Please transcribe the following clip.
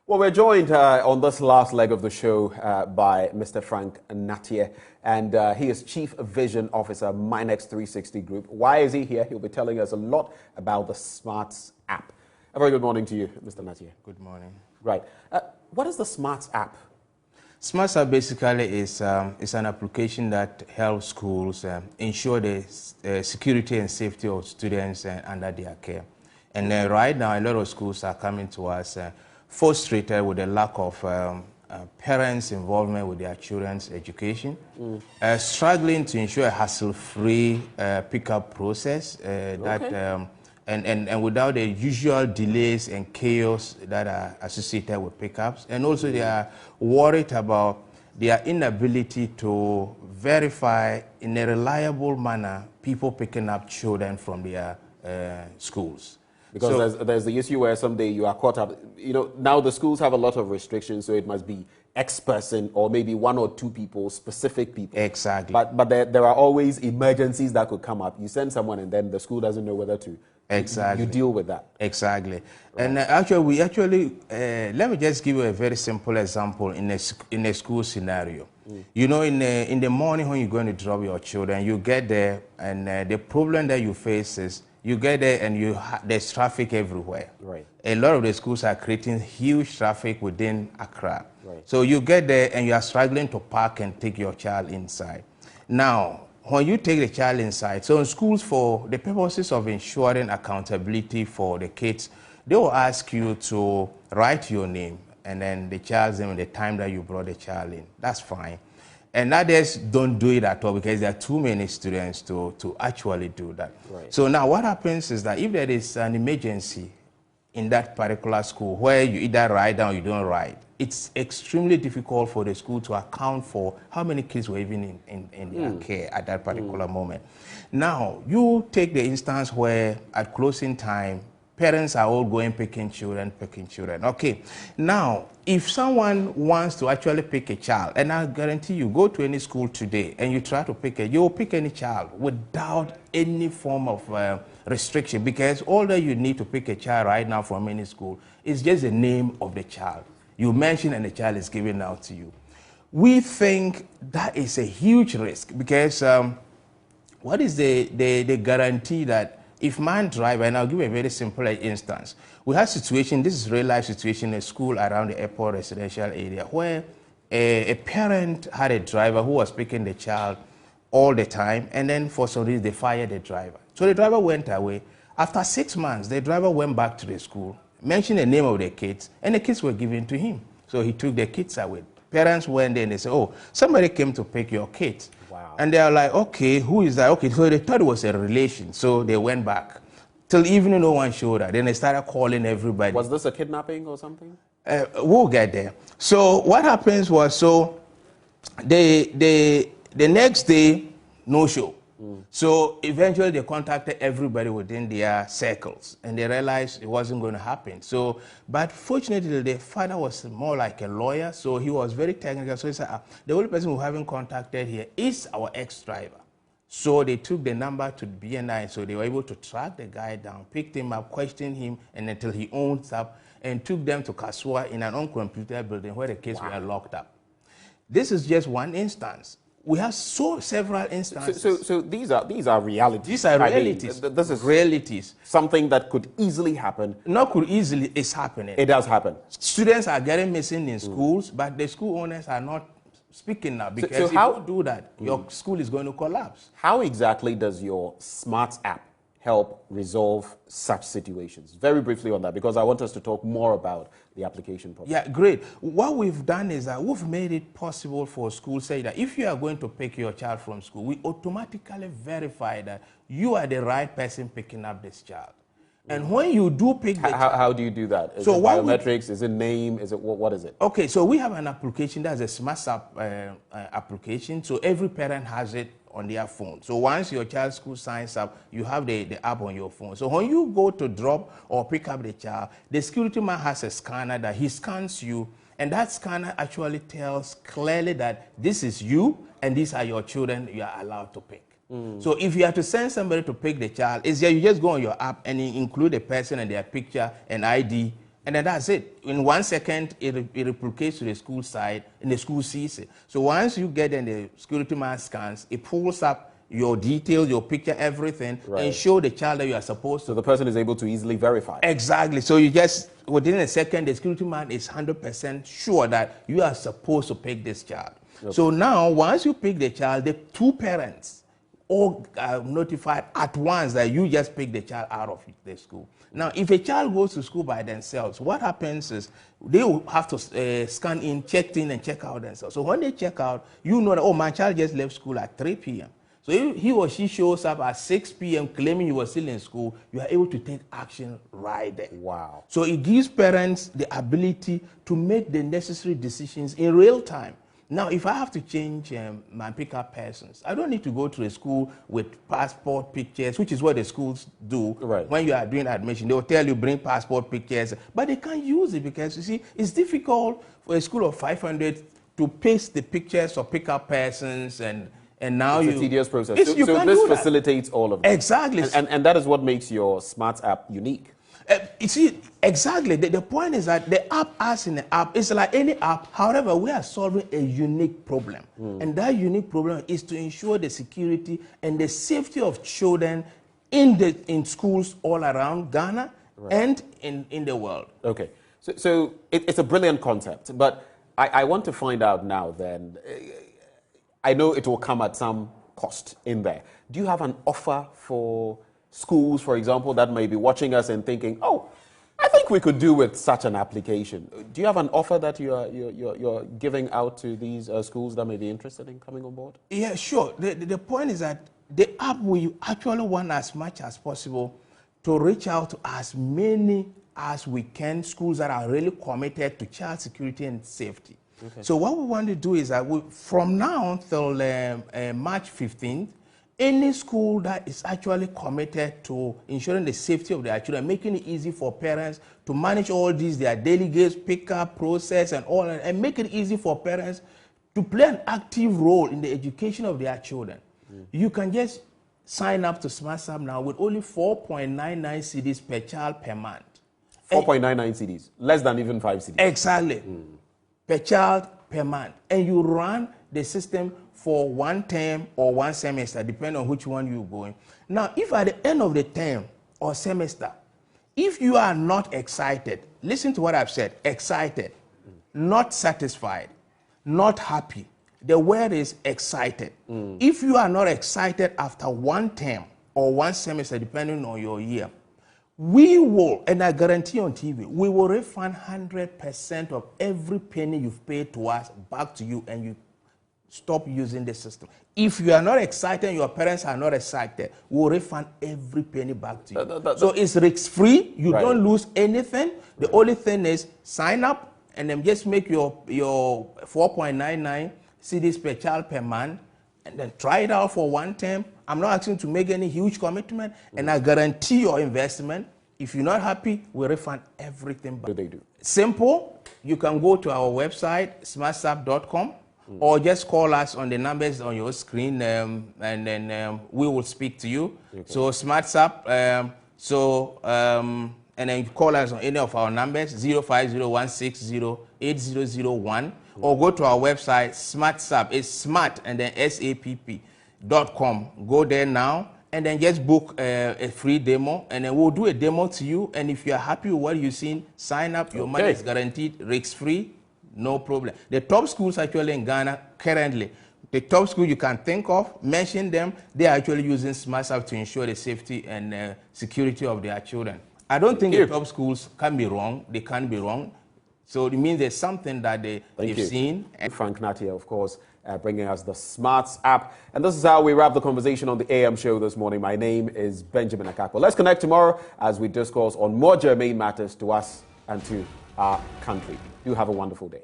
Well, we're joined on this last leg of the show by Mr. Frank Nattieh, and he is Chief Vision Officer, Minex 360 Group. Why is he here? He'll be telling us a lot about the SmartSapp. A very good morning to you, Mr. Nattieh. Good morning. Right. What is the SmartSapp? SmartSapp basically is an application that helps schools ensure the security and safety of students under their care. And right now, a lot of schools are coming to us frustrated with the lack of parents' involvement with their children's education, struggling to ensure a hassle-free pickup process and without the usual delays and chaos that are associated with pickups. And also they are worried about their inability to verify in a reliable manner people picking up children from their schools. Because there's the issue where someday you are caught up. You know, now the schools have a lot of restrictions, so it must be X person or maybe one or two people, specific people. Exactly. But there are always emergencies that could come up. You send someone and then the school doesn't know whether to. Exactly. You deal with that. Exactly. Right. And let me just give you a very simple example in a school scenario. You know, in the morning when you're going to drop your children, you get there and the problem that you face is you get there and there's traffic everywhere. Right. A lot of the schools are creating huge traffic within Accra. Right. So you get there and you are struggling to park and take your child inside. Now, when you take the child inside, so in schools, for the purposes of ensuring accountability for the kids, they will ask you to write your name and then the child's name and the time that you brought the child in. That's fine. And others don't do it at all because there are too many students to actually do that. Right. So now what happens is that if there is an emergency in that particular school where you either write down or you don't write, it's extremely difficult for the school to account for how many kids were even in their care at that particular moment. Now, you take the instance where at closing time, parents are all going picking children. Okay, now, if someone wants to actually pick a child, and I guarantee you, go to any school today and you try to pick you will pick any child without any form of restriction, because all that you need to pick a child right now from any school is just the name of the child. You mention and the child is given out to you. We think that is a huge risk because what is the guarantee that if man driver, and I'll give a very simple instance. We have situation, this is real life situation in a school around the airport residential area where a parent had a driver who was picking the child all the time, and then for some reason they fired the driver. So the driver went away. After 6 months, the driver went back to the school, mentioned the name of the kids, and the kids were given to him. So he took the kids away. Parents went there and they said, oh, somebody came to pick your kids. Wow. And they are like, okay, who is that? Okay, so they thought it was a relation. So they went back. Till evening, no one showed up. Then they started calling everybody. Was this a kidnapping or something? We'll get there. So what happens was, so the next day, no show. So eventually they contacted everybody within their circles and they realized it wasn't going to happen. So, but fortunately the father was more like a lawyer, so he was very technical. So he said, the only person we haven't contacted here is our ex-driver. So they took the number to BNI, so they were able to track the guy down, picked him up, questioned him, and until he owns up, and took them to Kasua in an uncomputed building where the kids were locked up. This is just one instance. We have several instances. So these are realities. These are realities. I mean, this is realities. Something that could easily happen. Not could easily, it's happening. It does happen. Students are getting missing in schools, but the school owners are not speaking now because if you do that, your school is going to collapse. How exactly does your SmartSapp help resolve such situations? Very briefly on that, because I want us to talk more about the application process. Yeah, great. What we've done is that we've made it possible for schools say that if you are going to pick your child from school, we automatically verify that you are the right person picking up this child. And when you do pick the child... How do you do that? Is so it biometrics? Is it name? Is it what is it? Okay, so we have an application that's a SmartSapp application. So every parent has it on their phone. So once your child's school signs up, you have the app on your phone. So when you go to drop or pick up the child, the security man has a scanner that he scans you, and that scanner actually tells clearly that this is you and these are your children you are allowed to pick. So if you have to send somebody to pick the child, you just go on your app and include the person and their picture and ID, And then that's it. In 1 second, it replicates to the school side, and the school sees it. So once you get in, the security man scans, it pulls up your details, your picture, everything, and show the child that you are supposed to. So the person is able to easily verify. Exactly. So you just, within a second, the security man is 100% sure that you are supposed to pick this child. Okay. So now, once you pick the child, the two parents all are notified at once that you just picked the child out of the school. Now, if a child goes to school by themselves, what happens is they will have to scan in, check in, and check out themselves. So when they check out, you know that, oh, my child just left school at 3 p.m. So if he or she shows up at 6 p.m. claiming you were still in school, you are able to take action right there. Wow. So it gives parents the ability to make the necessary decisions in real time. Now, if I have to change my pickup persons, I don't need to go to a school with passport pictures, which is what the schools do. Right. When you are doing admission. They will tell you bring passport pictures, but they can't use it because, you see, it's difficult for a school of 500 to paste the pictures of pickup persons, and now it's a tedious process. So this facilitates all of that. Exactly. And that is what makes your SmartSapp unique. You see, exactly. The point is that the app, as in the app, is like any app. However, we are solving a unique problem. And that unique problem is to ensure the security and the safety of children in schools all around Ghana and in the world. Okay. So it's a brilliant concept. But I want to find out now then, I know it will come at some cost in there. Do you have an offer for schools, for example, that may be watching us and thinking, oh, I think we could do with such an application? Do you have an offer that you're giving out to these schools that may be interested in coming on board? Yeah, sure. The point is that the app, we actually want as much as possible to reach out to as many as we can, schools that are really committed to child security and safety. Okay. So what we want to do is that from now until March 15th, any school that is actually committed to ensuring the safety of their children, making it easy for parents to manage all these, their delegates, pick-up process and all, and make it easy for parents to play an active role in the education of their children. You can just sign up to SmartSapp now with only 4.99 cedis per child per month. 4.99 cedis, less than even 5 cedis. Exactly. Per child per month. And you run the system for 1 term or 1 semester, depending on which one you're going. Now, if at the end of the term or semester, if you are not excited, listen to what I've said, excited, not satisfied, not happy. The word is excited. If you are not excited after 1 term or 1 semester, depending on your year, we will, and I guarantee on TV, we will refund 100% of every penny you've paid to us back to you, and you stop using the system. If you are not excited, your parents are not excited, we'll refund every penny back to you. So it's risk-free. You don't lose anything. The only thing is sign up and then just make your 4.99 cedis per child per month, and then try it out for 1 term. I'm not asking you to make any huge commitment, and I guarantee your investment. If you're not happy, we refund everything back. What do they do? Simple. You can go to our website, smartsapp.com, or just call us on the numbers on your screen, and then we will speak to you. Okay. So SmartSapp, and then you call us on any of our numbers, 050-160-8001, or go to our website, SmartSapp. It's smart and then SAPP.com. Go there now and then just book a free demo, and then we'll do a demo to you. And if you're happy with what you've seen, sign up. Your money is guaranteed, risk-free, no problem. The top schools actually in Ghana currently, the top school you can think of, mention them, they are actually using SmartSapp to ensure the safety and security of their children. I don't think the top schools can be wrong. They can't be wrong. So it means there's something that they've seen. Frank Natia, of course, bringing us the SmartSapp. And this is how we wrap the conversation on the AM show this morning. My name is Benjamin Akakwa. Let's connect tomorrow as we discourse on more germane matters to us and to our country. You have a wonderful day.